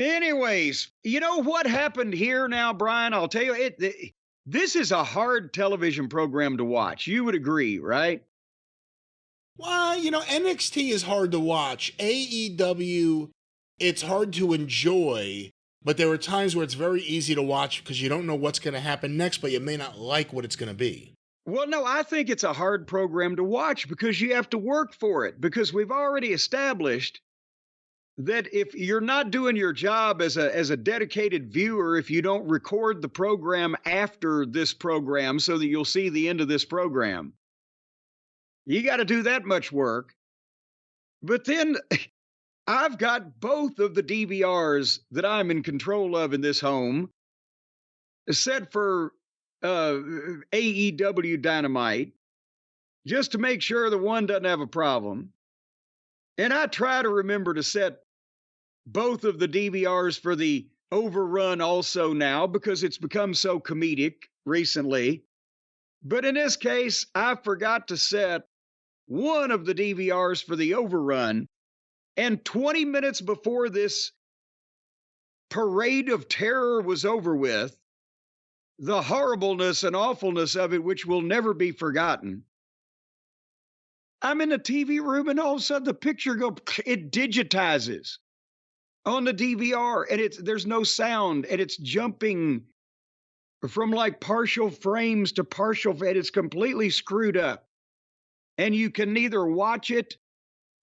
Anyways, you know what happened here now, Brian? I'll tell you, this is a hard television program to watch. You would agree, right? Well, NXT is hard to watch. AEW, it's hard to enjoy, but there are times where it's very easy to watch because you don't know what's going to happen next, but you may not like what it's going to be. Well, no, I think it's a hard program to watch because you have to work for it, because we've already established that if you're not doing your job as a dedicated viewer, if you don't record the program after this program so that you'll see the end of this program, you got to do that much work. But then I've got both of the DVRs that I'm in control of in this home set for AEW Dynamite, just to make sure the one doesn't have a problem. And I try to remember to set both of the DVRs for the Overrun also now, because it's become so comedic recently. But in this case, I forgot to set one of the DVRs for the Overrun. And 20 minutes before this parade of terror was over with, the horribleness and awfulness of it, which will never be forgotten, I'm in the TV room and all of a sudden the picture it digitizes on the DVR, and there's no sound, and it's jumping from like partial frames to partial, and it's completely screwed up. And you can neither watch it,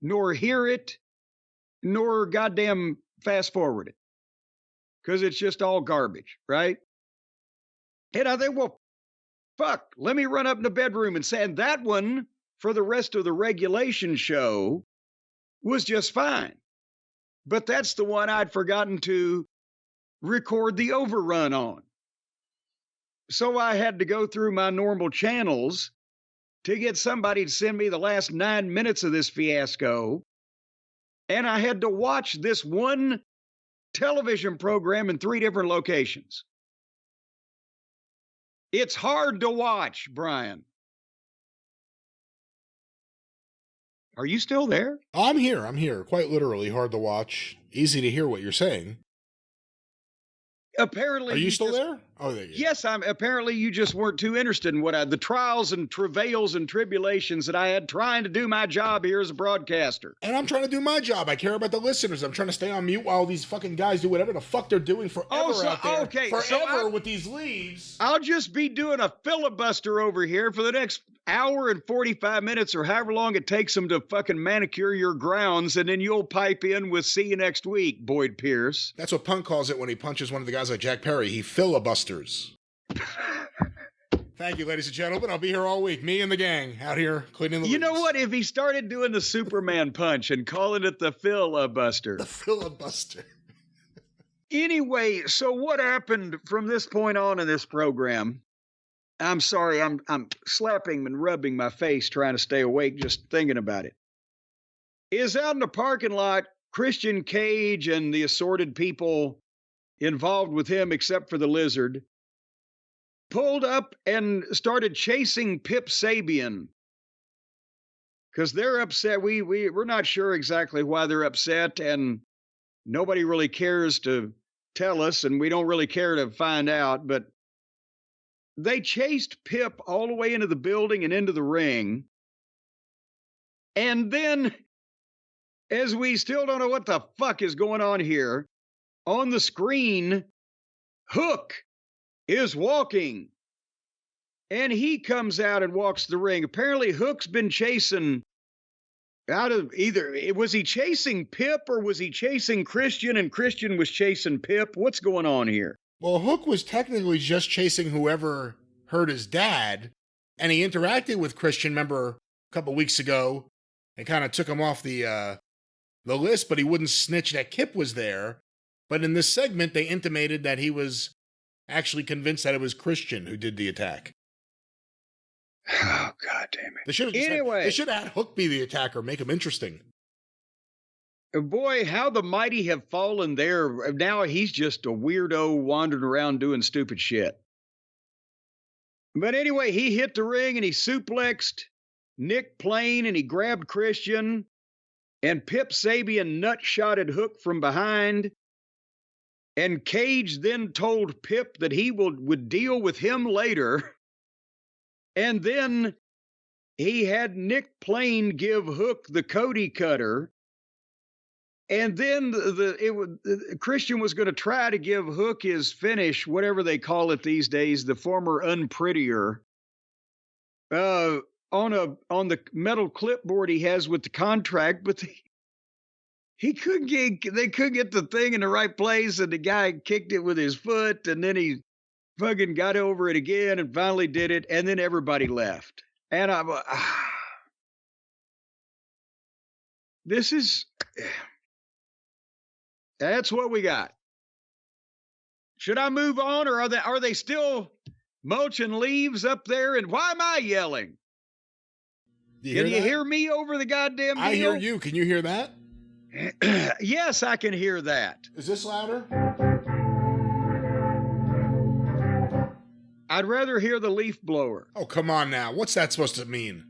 nor hear it, nor goddamn fast forward it, because it's just all garbage, right? And I think, well, fuck, let me run up in the bedroom and say, and that one for the rest of the regulation show was just fine. But that's the one I'd forgotten to record the Overrun on. So I had to go through my normal channels to get somebody to send me the last 9 minutes of this fiasco. And I had to watch this one television program in 3 different locations. It's hard to watch, Brian. Are you still there? I'm here. Quite literally hard to watch. Easy to hear what you're saying. Apparently, are you still there? Oh, there you go. Yes, apparently you just weren't too interested in the trials and travails and tribulations that I had trying to do my job here as a broadcaster. And I'm trying to do my job. I care about the listeners. I'm trying to stay on mute while these fucking guys do whatever the fuck they're doing forever out there. Okay, forever with these leaves. I'll just be doing a filibuster over here for the next hour and 45 minutes or however long it takes them to fucking manicure your grounds, and then you'll pipe in with "see you next week," Boyd Pierce. That's what Punk calls it when he punches one of the guys like Jack Perry. He filibusters. Thank you, ladies and gentlemen. I'll be here all week. Me and the gang out here cleaning the leaves. You know what? If he started doing the Superman punch and calling it the filibuster. The filibuster. Anyway, so what happened from this point on in this program? I'm sorry, I'm slapping and rubbing my face trying to stay awake just thinking about it. Is out in the parking lot, Christian Cage and the assorted people involved with him, except for the lizard, pulled up and started chasing Kip Sabian because they're upset. We're not sure exactly why they're upset, and nobody really cares to tell us, and we don't really care to find out, but they chased Pip all the way into the building and into the ring. And then, as we still don't know what the fuck is going on here, on the screen, Hook is walking. And he comes out and walks the ring. Apparently, Hook's been chasing out of was he chasing Pip or was he chasing Christian and Christian was chasing Pip? What's going on here? Well, Hook was technically just chasing whoever hurt his dad, and he interacted with Christian, remember, a couple weeks ago, and kind of took him off the list, but he wouldn't snitch that Kip was there. But in this segment, they intimated that he was actually convinced that it was Christian who did the attack. Oh, God damn it. They should have had Hook be the attacker, make him interesting. Boy, how the mighty have fallen there. Now he's just a weirdo wandering around doing stupid shit. But anyway, he hit the ring and he suplexed Nick Plain and he grabbed Christian, and Kip Sabian nut-shotted Hook from behind. And Cage then told Pip that he would deal with him later. And then he had Nick Plain give Hook the Cody cutter. And then Christian was going to try to give Hook his finish, whatever they call it these days, the former unprettier, on the metal clipboard he has with the contract, but they couldn't get the thing in the right place, and the guy kicked it with his foot, and then he fucking got over it again and finally did it, and then everybody left. And that's what we got. Should I move on, or are they still mulching leaves up there? And why am I yelling? Can you hear me over the goddamn deal? I hear you. Can you hear that? Yes, I can hear that. Is this louder? I'd rather hear the leaf blower. Oh, come on now. What's that supposed to mean?